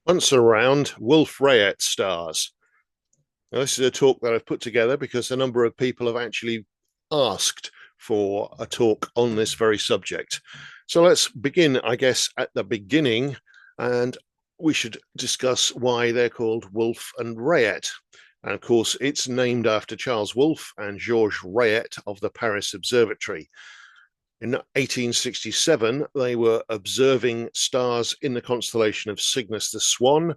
Once around Wolf-Rayet stars. Now, this is a talk that I've put together because a number of people have actually asked for a talk on this very subject. So let's begin, I guess, at the beginning, and we should discuss why they're called Wolf and Rayet. And of course, it's named after Charles Wolf and Georges Rayet of the Paris Observatory. In 1867, they were observing stars in the constellation of Cygnus the Swan,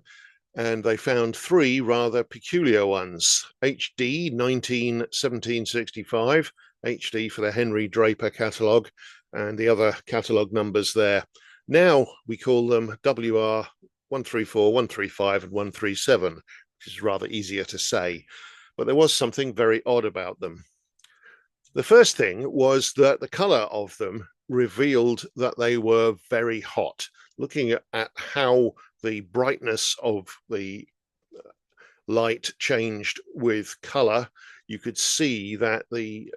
and they found three rather peculiar ones. HD 1765, HD for the Henry Draper catalogue, and the other catalogue numbers there. Now we call them WR 134, 135, and 137, which is rather easier to say. But there was something very odd about them. The first thing was that the color of them revealed that they were very hot. Looking at how the brightness of the light changed with color, you could see that the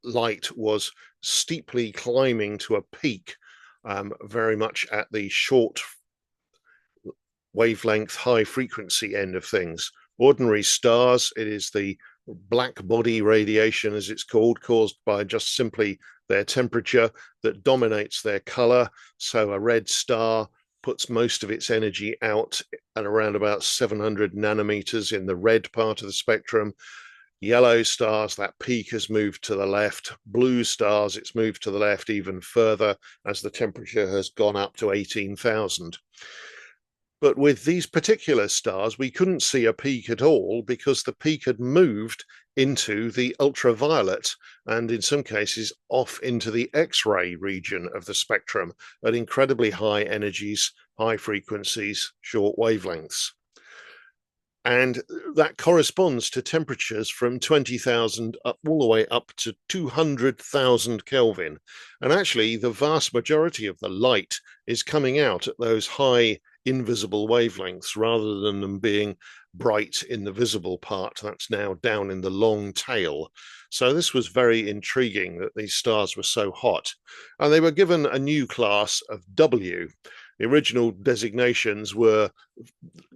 light was steeply climbing to a peak, very much at the short wavelength, high frequency end of things. Ordinary stars, it is the black body radiation, as it's called, caused by just simply their temperature that dominates their color. So a red star puts most of its energy out at around about 700 nanometers in the red part of the spectrum. Yellow stars, that peak has moved to the left. Blue stars, it's moved to the left even further as the temperature has gone up to 18,000. But with these particular stars, we couldn't see a peak at all because the peak had moved into the ultraviolet and in some cases off into the X-ray region of the spectrum at incredibly high energies, high frequencies, short wavelengths. And that corresponds to temperatures from 20,000 up all the way up to 200,000 Kelvin. And actually, the vast majority of the light is coming out at those high invisible wavelengths rather than them being bright in the visible part. That's now down in the long tail. So this was very intriguing that these stars were so hot. And they were given a new class of W. The original designations were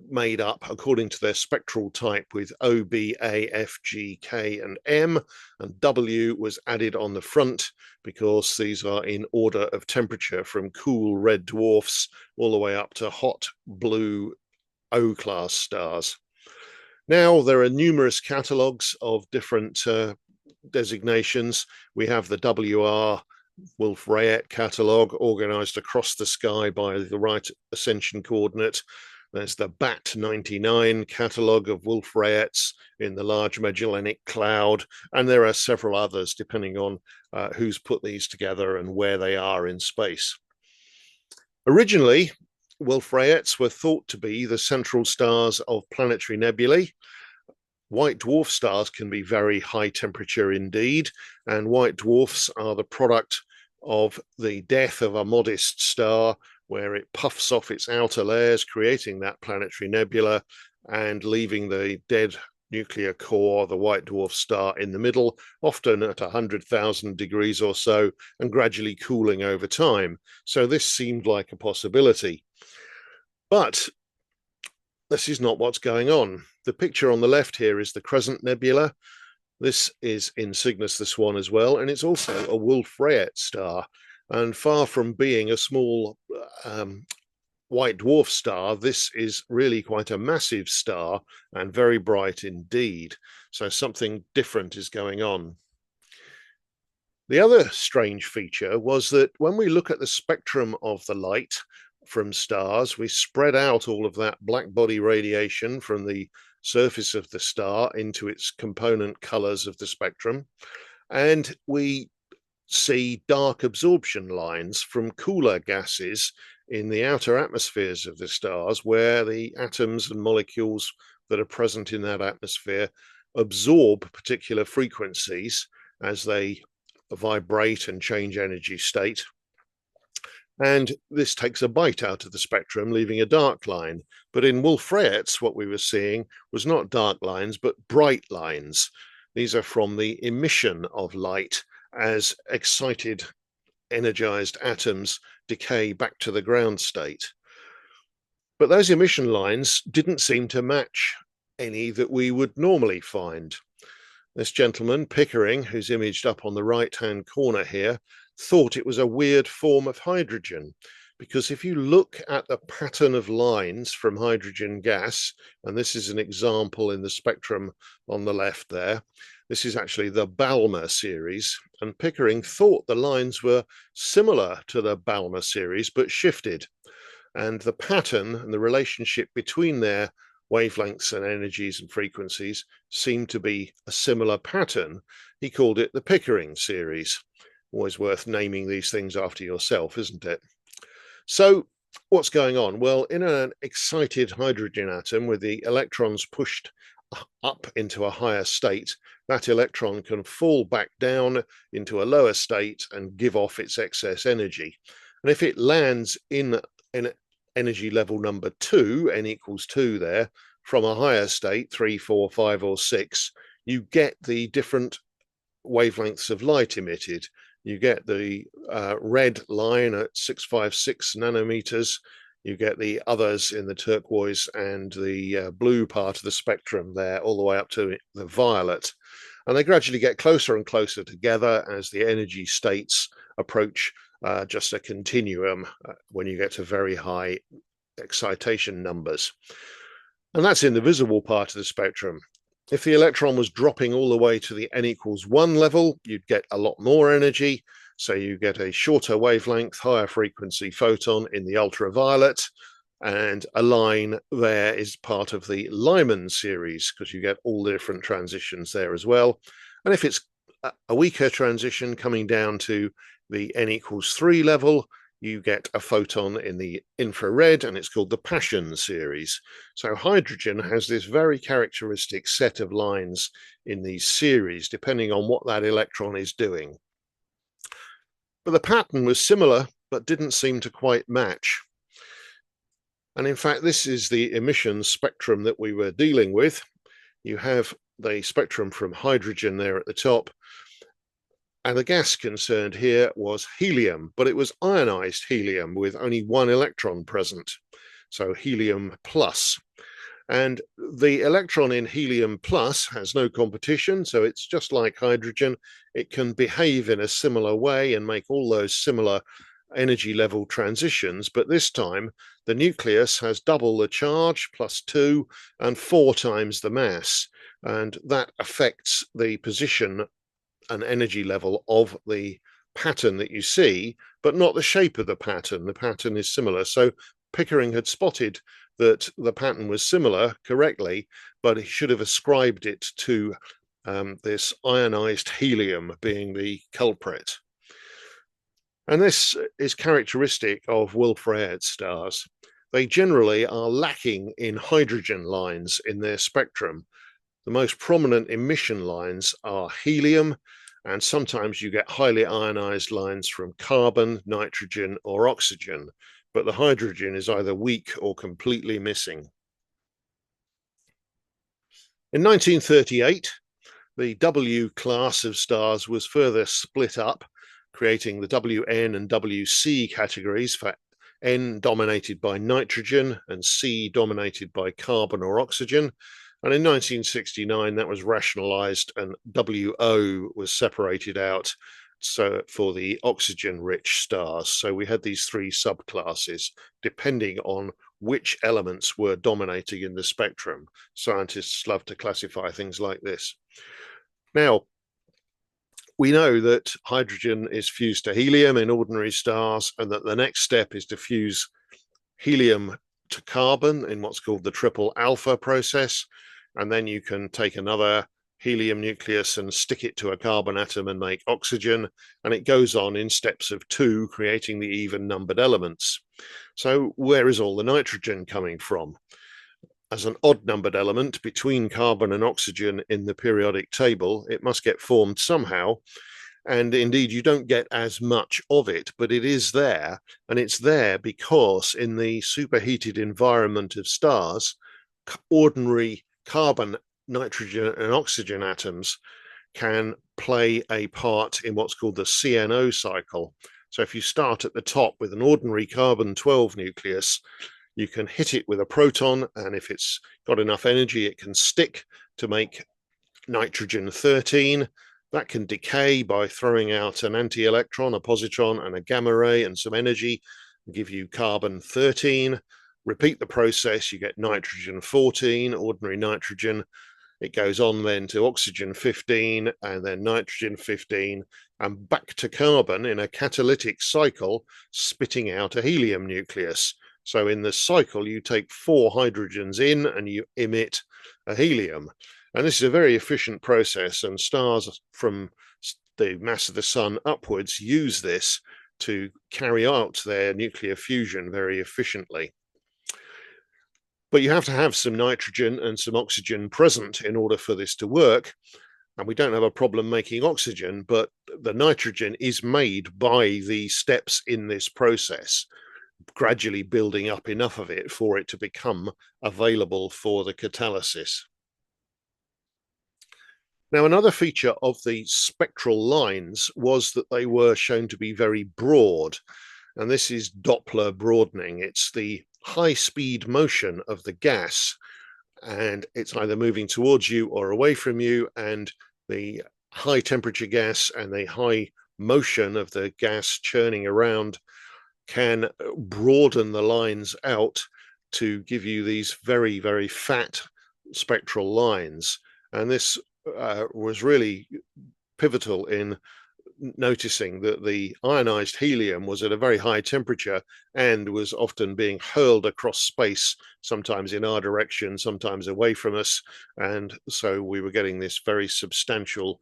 made up according to their spectral type with O, B, A, F, G, K, and M, and W was added on the front because these are in order of temperature from cool red dwarfs all the way up to hot blue O-class stars. Now there are numerous catalogues of different designations. We have the WR Wolf-Rayet catalogue organized across the sky by the right ascension coordinate. There's the BAT 99 catalogue of Wolf-Rayets in the Large Magellanic Cloud, and there are several others depending on who's put these together and where they are in space. Originally, Wolf-Rayets were thought to be the central stars of planetary nebulae. White dwarf stars can be very high temperature indeed, and white dwarfs are the product of the death of a modest star where it puffs off its outer layers, creating that planetary nebula and leaving the dead nuclear core, the white dwarf star, in the middle, often at 100,000 degrees or so, and gradually cooling over time. So this seemed like a possibility. But this is not what's going on. The picture on the left here is the Crescent Nebula. This is in Cygnus the Swan as well, and it's also a Wolf-Rayet star. And far from being a small white dwarf star, this is really quite a massive star and very bright indeed. So something different is going on. The other strange feature was that when we look at the spectrum of the light from stars, we spread out all of that black body radiation from the surface of the star into its component colors of the spectrum, and we see dark absorption lines from cooler gases in the outer atmospheres of the stars, where the atoms and molecules that are present in that atmosphere absorb particular frequencies as they vibrate and change energy state. And this takes a bite out of the spectrum, leaving a dark line. But in Wolf-Rayet's, what we were seeing was not dark lines, but bright lines. These are from the emission of light as excited, energized atoms decay back to the ground state. But those emission lines didn't seem to match any that we would normally find. This gentleman, Pickering, who's imaged up on the right-hand corner here, thought it was a weird form of hydrogen, because if you look at the pattern of lines from hydrogen gas, and this is an example in the spectrum on the left there, this is actually the Balmer series, and Pickering thought the lines were similar to the Balmer series, but shifted. And the pattern and the relationship between their wavelengths and energies and frequencies seemed to be a similar pattern. He called it the Pickering series. Always worth naming these things after yourself, isn't it? So what's going on? Well, in an excited hydrogen atom with the electrons pushed up into a higher state, that electron can fall back down into a lower state and give off its excess energy. And if it lands in energy level number 2, n equals 2 there, from a higher state, 3, 4, 5, or 6, you get the different wavelengths of light emitted. You get the red line at 656 nanometers. You get the others in the turquoise and the blue part of the spectrum there, all the way up to the violet. And they gradually get closer and closer together as the energy states approach just a continuum when you get to very high excitation numbers. And that's in the visible part of the spectrum. If the electron was dropping all the way to the n equals 1 level, you'd get a lot more energy. So you get a shorter wavelength, higher frequency photon in the ultraviolet, and a line there is part of the Lyman series because you get all the different transitions there as well. And if it's a weaker transition coming down to the n equals 3 level, you get a photon in the infrared, and it's called the Paschen series. So hydrogen has this very characteristic set of lines in these series, depending on what that electron is doing. But the pattern was similar, but didn't seem to quite match. And in fact, this is the emission spectrum that we were dealing with. You have the spectrum from hydrogen there at the top, and the gas concerned here was helium, but it was ionized helium with only one electron present, so helium plus. And the electron in helium plus has no competition, so it's just like hydrogen. It can behave in a similar way and make all those similar energy level transitions, but this time the nucleus has double the charge, +2, and 4 times the mass, and that affects the position and energy level of the pattern that you see, but not the shape of the pattern. The pattern is similar. So Pickering had spotted that the pattern was similar correctly, but he should have ascribed it to this ionized helium being the culprit. And this is characteristic of Wolf-Rayet stars. They generally are lacking in hydrogen lines in their spectrum. The most prominent emission lines are helium, and sometimes you get highly ionized lines from carbon, nitrogen, or oxygen, but the hydrogen is either weak or completely missing. In 1938, the W class of stars was further split up, creating the WN and WC categories, for N dominated by nitrogen and C dominated by carbon or oxygen. And in 1969, that was rationalized and WO was separated out so for the oxygen-rich stars. So we had these 3 subclasses depending on which elements were dominating in the spectrum. Scientists love to classify things like this. Now, we know that hydrogen is fused to helium in ordinary stars, and that the next step is to fuse helium to carbon in what's called the triple alpha process. And then you can take another helium nucleus and stick it to a carbon atom and make oxygen. And it goes on in steps of 2, creating the even numbered elements. So where is all the nitrogen coming from? As an odd numbered element between carbon and oxygen in the periodic table, it must get formed somehow. And indeed, you don't get as much of it, but it is there. And it's there because in the superheated environment of stars, ordinary carbon, nitrogen, and oxygen atoms can play a part in what's called the CNO cycle. So if you start at the top with an ordinary carbon-12 nucleus, You can hit it with a proton, and if it's got enough energy, it can stick to make nitrogen-13. That can decay by throwing out an anti-electron, a positron, and a gamma ray and some energy, and give you carbon-13. Repeat the process, you get nitrogen-14, ordinary nitrogen. It goes on then to oxygen-15 and then nitrogen-15 and back to carbon in a catalytic cycle, spitting out a helium nucleus. So in the cycle, you take 4 hydrogens in and you emit a helium. And this is a very efficient process, and stars from the mass of the sun upwards use this to carry out their nuclear fusion very efficiently. But you have to have some nitrogen and some oxygen present in order for this to work. And we don't have a problem making oxygen, but the nitrogen is made by the steps in this process, gradually building up enough of it for it to become available for the catalysis. Now, another feature of the spectral lines was that they were shown to be very broad, and this is Doppler broadening. It's the high-speed motion of the gas, and it's either moving towards you or away from you, and the high-temperature gas and the high motion of the gas churning around can broaden the lines out to give you these very, very fat spectral lines. And this was really pivotal in noticing that the ionized helium was at a very high temperature and was often being hurled across space, sometimes in our direction, sometimes away from us. And so we were getting this very substantial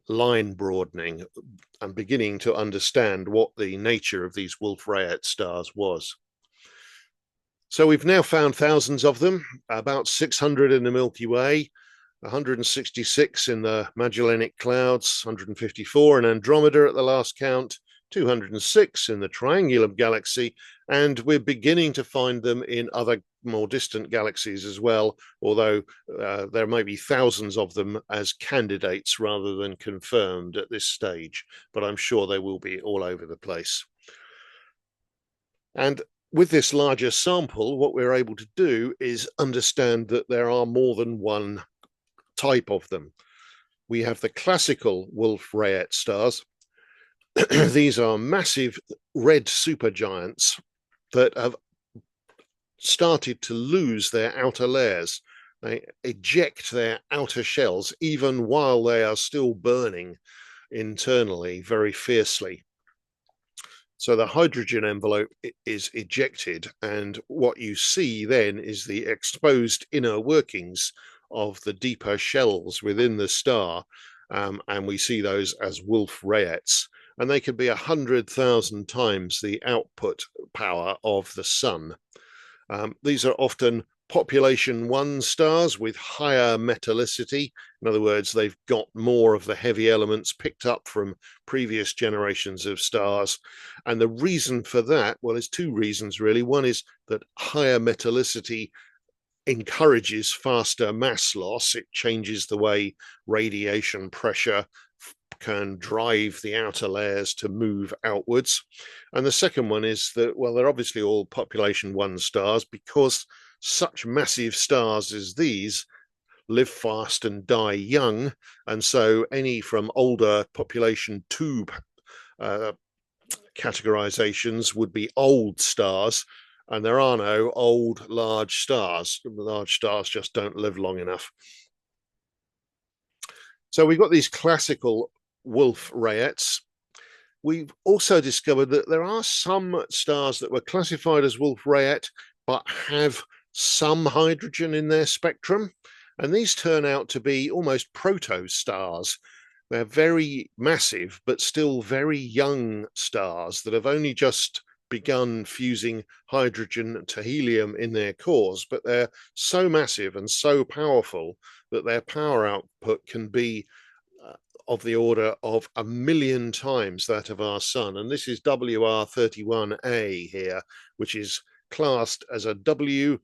line broadening and beginning to understand what the nature of these Wolf-Rayet stars was. So we've now found thousands of them, about 600 in the Milky Way, 166 in the Magellanic Clouds, 154 in Andromeda at the last count, 206 in the Triangular Galaxy, and we're beginning to find them in other more distant galaxies as well, although there may be thousands of them as candidates rather than confirmed at this stage, but I'm sure they will be all over the place. And with this larger sample, what we're able to do is understand that there are more than one type of them. We have the classical Wolf-Rayet stars. These are massive red supergiants that have started to lose their outer layers. They eject their outer shells even while they are still burning internally very fiercely. So the hydrogen envelope is ejected, and what you see then is the exposed inner workings of the deeper shells within the star, and we see those as Wolf-Rayets, and they could be 100,000 times the output power of the sun. These are often population 1 stars with higher metallicity. In other words, they've got more of the heavy elements picked up from previous generations of stars. And the reason for that, well, there's 2 reasons really. One is that higher metallicity encourages faster mass loss. It changes the way radiation pressure can drive the outer layers to move outwards. And the second one is that, well, they're obviously all population 1 stars, because such massive stars as these live fast and die young. And so any from older population 2 categorizations would be old stars, and there are no old large stars. Large stars just don't live long enough. So we've got these classical Wolf-Rayets. We've also discovered that there are some stars that were classified as Wolf-Rayet but have some hydrogen in their spectrum, and these turn out to be almost proto-stars. They're very massive but still very young stars that have only just begun fusing hydrogen to helium in their cores, but they're so massive and so powerful that their power output can be of the order of 1 million times that of our sun. And this is WR31A here, which is classed as a W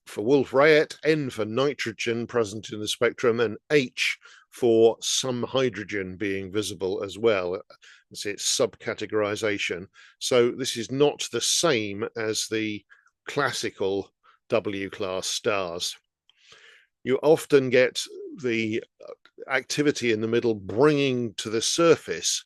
for Wolf-Rayet, N for nitrogen present in the spectrum, and H for some hydrogen being visible as well. It's its subcategorization. So this is not the same as the classical W-class stars. You often get the activity in the middle bringing to the surface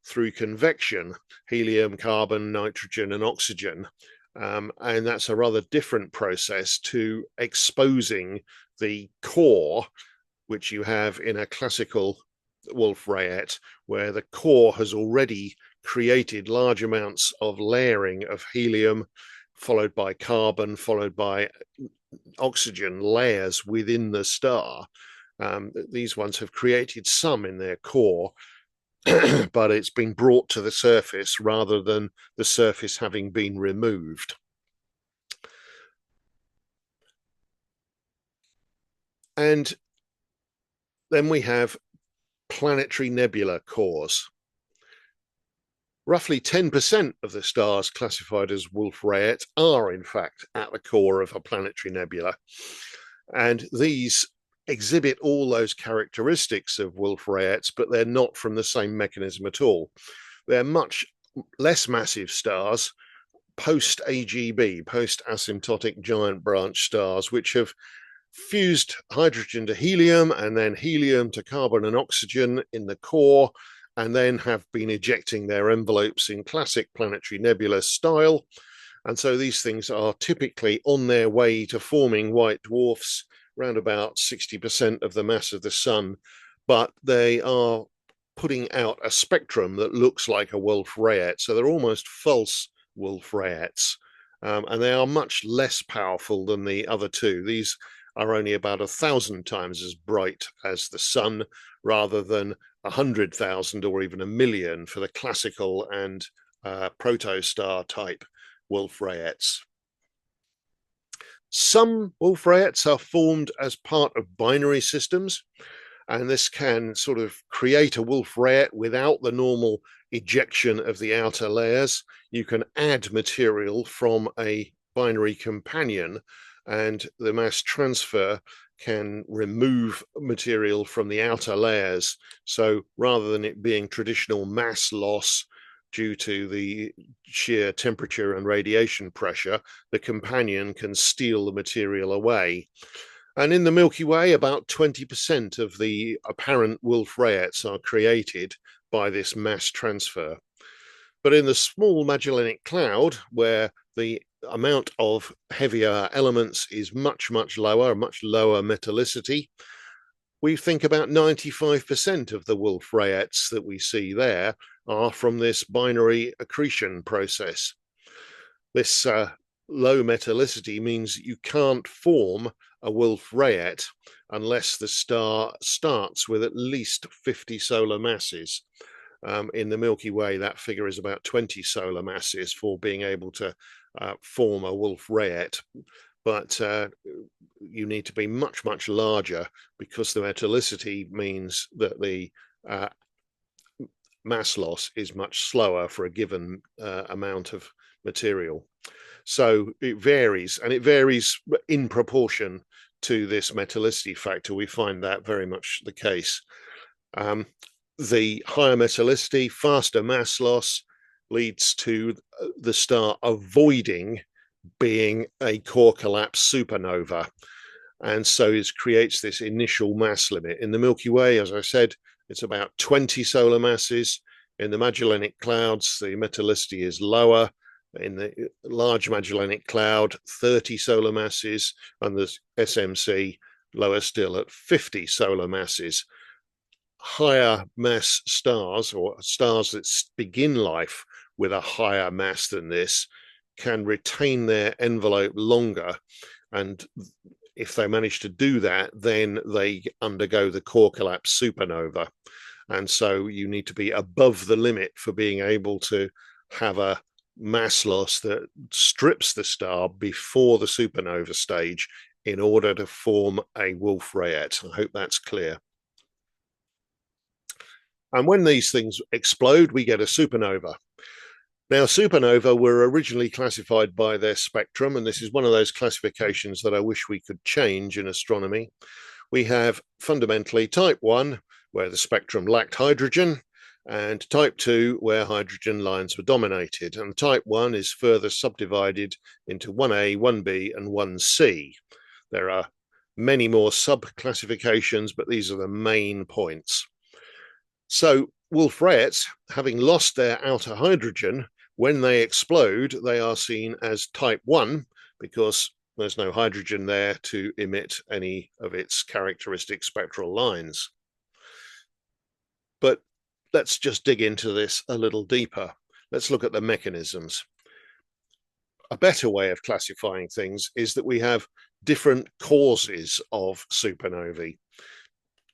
through convection helium, carbon, nitrogen, and oxygen. And that's a rather different process to exposing the core, which you have in a classical Wolf-Rayet, where the core has already created large amounts of layering of helium, followed by carbon, followed by oxygen layers within the star. These ones have created some in their core, but it's been brought to the surface rather than the surface having been removed. And then we have planetary nebula cores. Roughly 10% of the stars classified as Wolf-Rayet are, in fact, at the core of a planetary nebula. And these exhibit all those characteristics of Wolf-Rayets, but they're not from the same mechanism at all. They're much less massive stars, post-AGB, post-asymptotic giant branch stars, which have fused hydrogen to helium and then helium to carbon and oxygen in the core, and then have been ejecting their envelopes in classic planetary nebula style. And so these things are typically on their way to forming white dwarfs, around about 60% of the mass of the sun, but they are putting out a spectrum that looks like a Wolf-Rayet. So they're almost false Wolf-Rayets. And they are much less powerful than the other two. These are only about 1,000 times as bright as the sun, rather than 100,000 or even 1,000,000 for the classical and protostar type Wolf-Rayets. Some Wolf-Rayets are formed as part of binary systems, and this can sort of create a Wolf-Rayet without the normal ejection of the outer layers. You can add material from a binary companion, and the mass transfer can remove material from the outer layers. So rather than it being traditional mass loss due to the sheer temperature and radiation pressure, the companion can steal the material away. And in the Milky Way, about 20% of the apparent Wolf-Rayets are created by this mass transfer. But in the small Magellanic Cloud, where the amount of heavier elements is much, much lower metallicity, we think about 95% of the Wolf-Rayets that we see there are from this binary accretion process. This low metallicity means you can't form a Wolf-Rayet unless the star starts with at least 50 solar masses. In the Milky Way, that figure is about 20 solar masses for being able to form a Wolf-Rayet. But you need to be much, much larger, because the metallicity means that the mass loss is much slower for a given amount of material. So it varies, and it varies in proportion to this metallicity factor. We find that very much the case. The higher metallicity, faster mass loss leads to the star avoiding being a core collapse supernova. And so it creates this initial mass limit. In the Milky Way, as I said, it's about 20 solar masses. In the Magellanic Clouds, the metallicity is lower. In the Large Magellanic Cloud, 30 solar masses, and the SMC lower still at 50 solar masses. Higher mass stars, or stars that begin life with a higher mass than this, can retain their envelope longer, and if they manage to do that, then they undergo the core collapse supernova. And so you need to be above the limit for being able to have a mass loss that strips the star before the supernova stage in order to form a Wolf-Rayet. I hope that's clear. And when these things explode, we get a supernova. Now, supernova were originally classified by their spectrum, and this is one of those classifications that I wish we could change in astronomy. We have fundamentally type 1, where the spectrum lacked hydrogen, and type 2 where hydrogen lines were dominated. And type 1 is further subdivided into 1A, 1B, and 1C. There are many more sub-classifications, but these are the main points. So Wolf-Rayets, having lost their outer hydrogen, when they explode, they are seen as type 1 because there's no hydrogen there to emit any of its characteristic spectral lines. But let's just dig into this a little deeper. Let's look at the mechanisms. A better way of classifying things is that we have different causes of supernovae.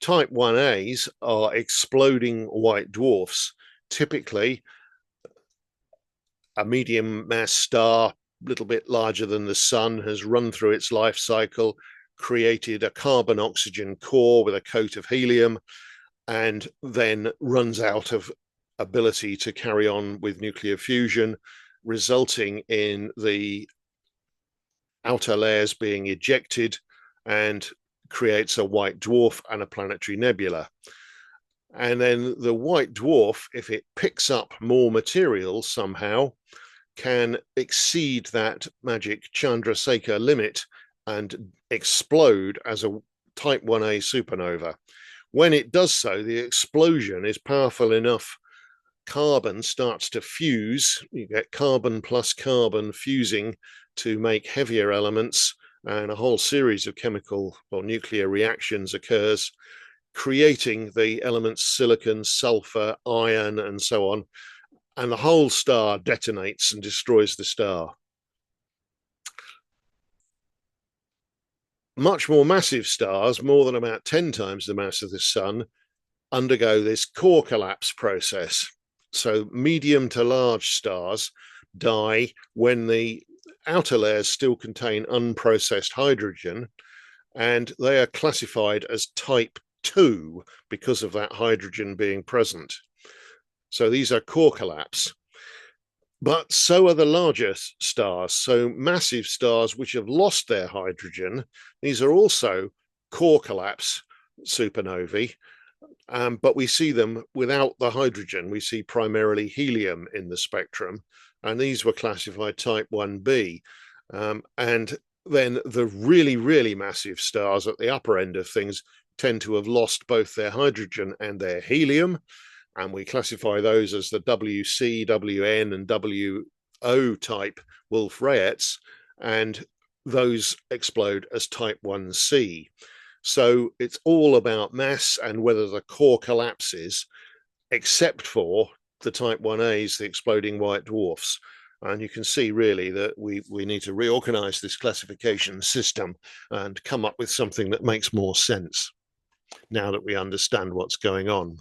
Type 1As are exploding white dwarfs, typically a medium mass star, a little bit larger than the sun, has run through its life cycle, created a carbon-oxygen core with a coat of helium, and then runs out of ability to carry on with nuclear fusion, resulting in the outer layers being ejected and creates a white dwarf and a planetary nebula. And then the white dwarf, if it picks up more material somehow, can exceed that magic Chandrasekhar limit and explode as a type 1A supernova. When it does so, the explosion is powerful enough. Carbon starts to fuse. You get carbon plus carbon fusing to make heavier elements, and a whole series of chemical or nuclear reactions occurs, creating the elements silicon, sulfur, iron, and so on. And the whole star detonates and destroys the star. Much more massive stars, more than about 10 times the mass of the sun, undergo this core collapse process. So medium to large stars die when the outer layers still contain unprocessed hydrogen, and they are classified as type 2 because of that hydrogen being present. So these are core collapse. But so are the larger stars. So massive stars which have lost their hydrogen, these are also core collapse supernovae, but we see them without the hydrogen. We see primarily helium in the spectrum, and these were classified type 1b. And then the really, really massive stars at the upper end of things tend to have lost both their hydrogen and their helium, and we classify those as the WC, WN, and WO type Wolf-Rayets, and those explode as type 1C. So it's all about mass and whether the core collapses, except for the type 1As, the exploding white dwarfs. And you can see really that we need to reorganize this classification system and come up with something that makes more sense now that we understand what's going on.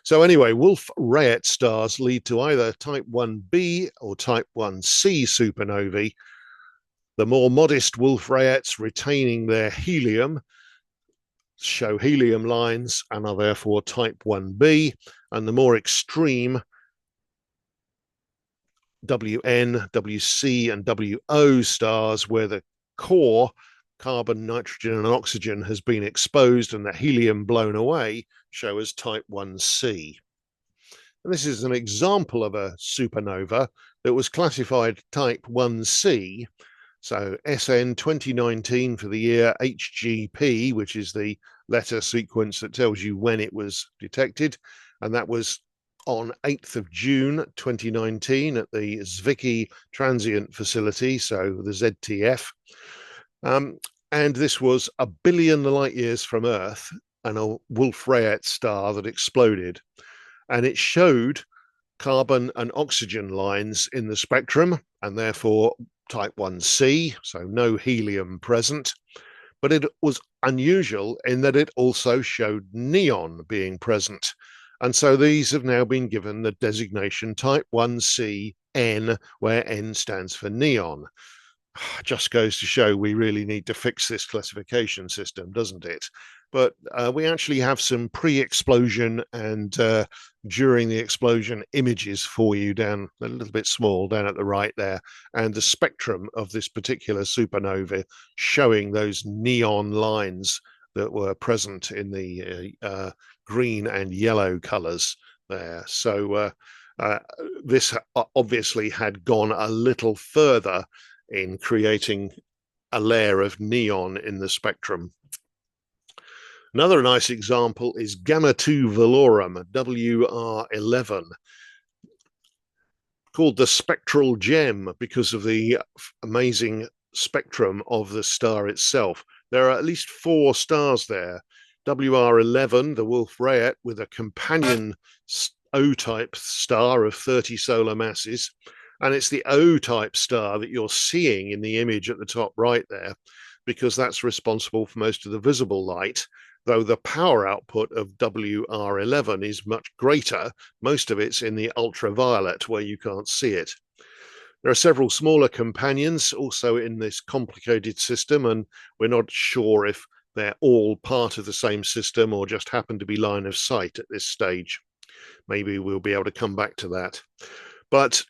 So anyway, Wolf-Rayet stars lead to either type 1b or type 1c supernovae. The more modest Wolf-Rayets retaining their helium show helium lines and are therefore type 1b, and the more extreme WN, WC, and WO stars where the core carbon, nitrogen, and oxygen has been exposed and the helium blown away show as type 1c. And this is an example of a supernova that was classified type 1c. So SN 2019 for the year HGP, which is the letter sequence that tells you when it was detected. And that was on 8th of June 2019 at the Zwicky Transient Facility, so the ZTF. And this was 1 billion light years from Earth and a Wolf-Rayet star that exploded. And it showed carbon and oxygen lines in the spectrum, and therefore type 1c, so no helium present. But it was unusual in that it also showed neon being present. And so these have now been given the designation type 1c N, where N stands for neon. Just goes to show we really need to fix this classification system, doesn't it? But we actually have some pre-explosion and during the explosion images for you down a little bit small down at the right there, and the spectrum of this particular supernova showing those neon lines that were present in the green and yellow colors there. So this obviously had gone a little further in creating a layer of neon in the spectrum. Another nice example is Gamma 2 Velorum, WR11, called the spectral gem because of the amazing spectrum of the star itself. There are at least 4 stars there. WR11, the Wolf-Rayet, with a companion O-type star of 30 solar masses. And it's the O-type star that you're seeing in the image at the top right there, because that's responsible for most of the visible light, though the power output of WR11 is much greater. Most of it's in the ultraviolet where you can't see it. There are several smaller companions also in this complicated system, and we're not sure if they're all part of the same system or just happen to be line of sight at this stage. Maybe we'll be able to come back to that. But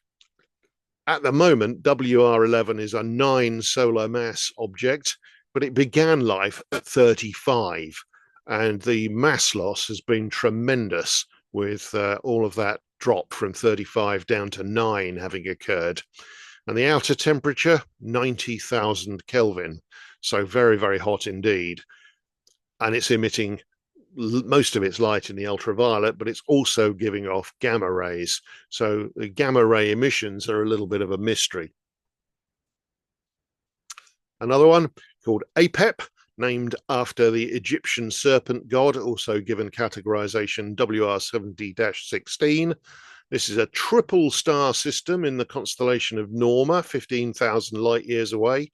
at the moment, WR11 is a 9 solar mass object, but it began life at 35. And the mass loss has been tremendous with all of that drop from 35 down to 9 having occurred. And the outer temperature, 90,000 Kelvin. So very, very hot indeed. And it's emitting most of its light in the ultraviolet, but it's also giving off gamma rays. So the gamma ray emissions are a little bit of a mystery. Another one called Apep, named after the Egyptian serpent god, also given categorization WR70-16. This is a triple star system in the constellation of Norma, 15,000 light years away.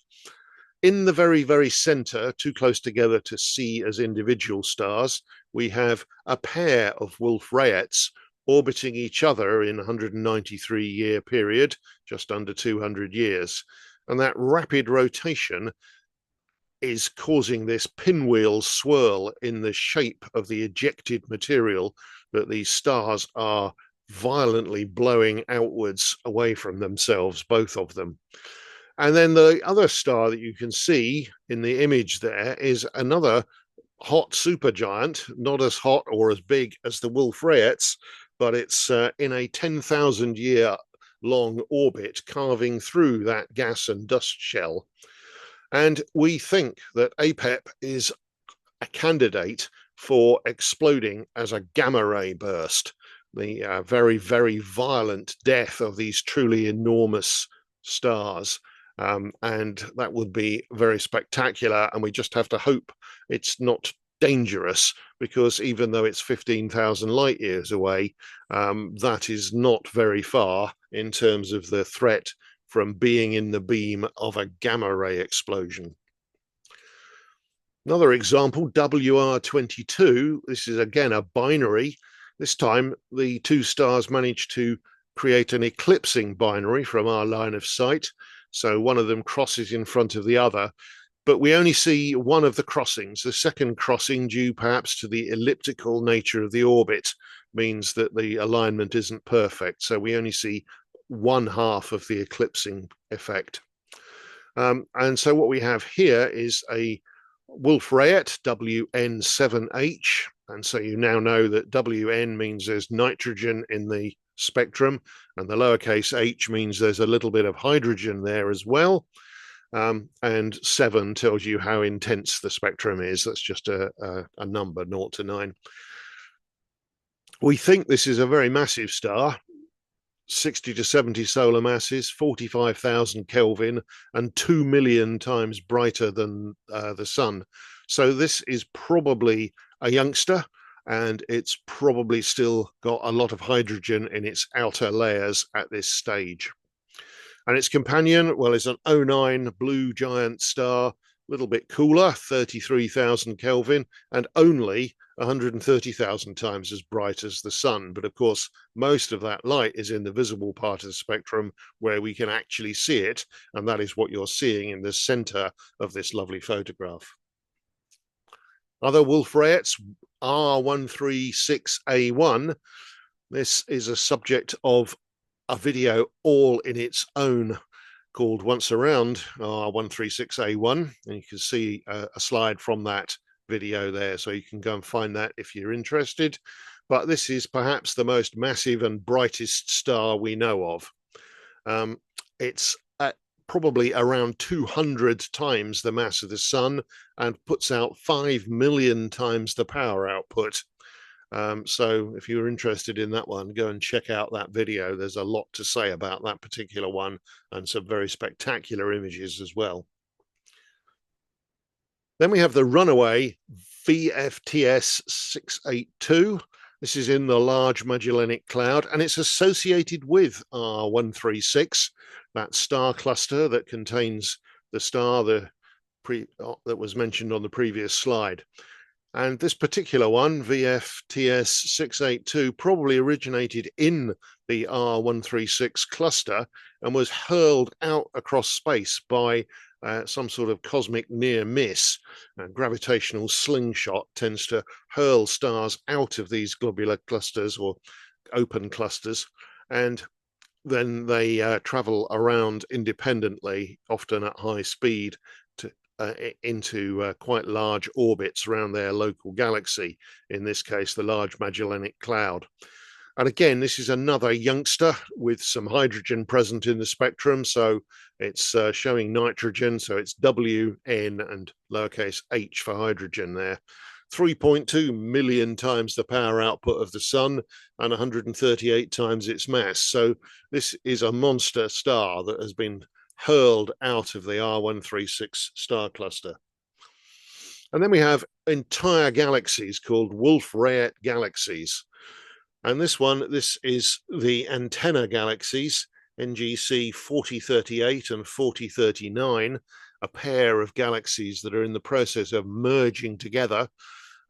In the very, very center, too close together to see as individual stars, we have a pair of Wolf-Rayets orbiting each other in a 193-year period, just under 200 years. And that rapid rotation is causing this pinwheel swirl in the shape of the ejected material that these stars are violently blowing outwards away from themselves, both of them. And then the other star that you can see in the image there is another hot supergiant, not as hot or as big as the Wolf-Rayets, but it's in a 10,000 year long orbit carving through that gas and dust shell. And we think that Apep is a candidate for exploding as a gamma ray burst, the very, very violent death of these truly enormous stars. And that would be very spectacular. And we just have to hope it's not dangerous, because even though it's 15,000 light years away, that is not very far in terms of the threat from being in the beam of a gamma ray explosion. Another example, WR22. This is again a binary. This time the 2 stars managed to create an eclipsing binary from our line of sight. So one of them crosses in front of the other, but we only see one of the crossings. The second crossing, due perhaps to the elliptical nature of the orbit, means that the alignment isn't perfect. So we only see one half of the eclipsing effect. And so what we have here is a Wolf-Rayet, WN7H. And so you now know that WN means there's nitrogen in the spectrum, and the lowercase h means there's a little bit of hydrogen there as well. And 7 tells you how intense the spectrum is. That's just a number, 0 to 9. We think this is a very massive star, 60 to 70 solar masses, 45,000 Kelvin, and 2 million times brighter than the sun. So this is probably a youngster, and it's probably still got a lot of hydrogen in its outer layers at this stage. And its companion, well, is an O9 blue giant star, a little bit cooler, 33,000 Kelvin, and only 130,000 times as bright as the sun. But of course, most of that light is in the visible part of the spectrum where we can actually see it, and that is what you're seeing in the center of this lovely photograph. Other Wolf-Rayets, R136A1. This is a subject of a video all in its own called Once Around, R136A1, and you can see a slide from that video there, so you can go and find that if you're interested. but this is perhaps the most massive and brightest star we know of. It's at probably around 200 times the mass of the sun and puts out 5 million times the power output. So if you're interested in that one, go and check out that video. There's a lot to say about that particular one and some very spectacular images as well. Then we have the Runaway VFTS 682. This is in the Large Magellanic Cloud, and it's associated with R136, that star cluster that contains the star that was mentioned on the previous slide. And this particular one, VFTS 682, probably originated in the R136 cluster and was hurled out across space by some sort of cosmic near miss. A gravitational slingshot tends to hurl stars out of these globular clusters or open clusters, and then they travel around independently, often at high speed, into quite large orbits around their local galaxy, in this case the Large Magellanic Cloud. And again, this is another youngster with some hydrogen present in the spectrum, so it's showing nitrogen, so it's W, N, and lowercase h for hydrogen there. 3.2 million times the power output of the sun and 138 times its mass. So this is a monster star that has been hurled out of the R136 star cluster. And then we have entire galaxies called Wolf-Rayet galaxies. And this is the antenna galaxies, NGC 4038 and 4039, a pair of galaxies that are in the process of merging together.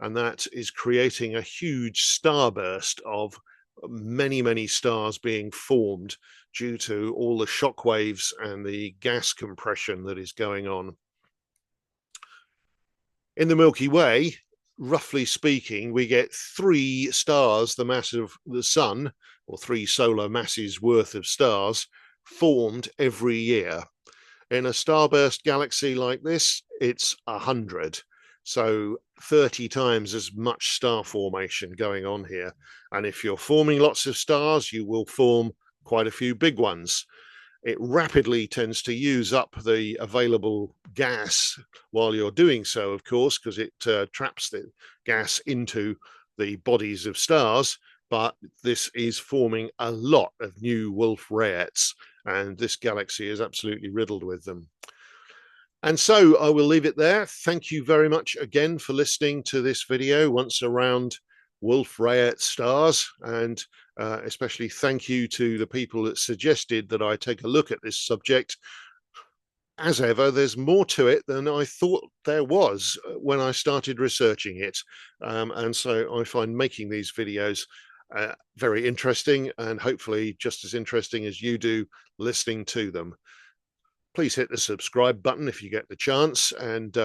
And that is creating a huge starburst of many, many stars being formed due to all the shock waves and the gas compression that is going on. In the Milky Way, roughly speaking, we get 3 stars the mass of the sun, or 3 solar masses worth of stars, formed every year. In a starburst galaxy like this, it's 100. So 30 times as much star formation going on here. And if you're forming lots of stars, you will form quite a few big ones. It rapidly tends to use up the available gas while you're doing so, of course, because it traps the gas into the bodies of stars. But this is forming a lot of new Wolf-Rayets, and this galaxy is absolutely riddled with them. And so I will leave it there. Thank you very much again for listening to this video once around Wolf-Rayet stars, and especially thank you to the people that suggested that I take a look at this subject. As ever, there's more to it than I thought there was when I started researching it. And so I find making these videos very interesting, and hopefully just as interesting as you do listening to them. Please hit the subscribe button if you get the chance, and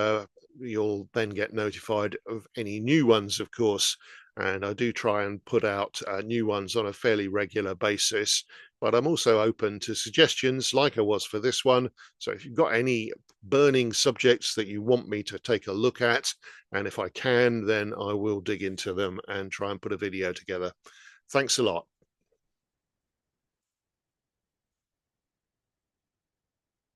you'll then get notified of any new ones, of course. And I do try and put out new ones on a fairly regular basis, but I'm also open to suggestions like I was for this one. So if you've got any burning subjects that you want me to take a look at, and if I can, then I will dig into them and try and put a video together. Thanks a lot.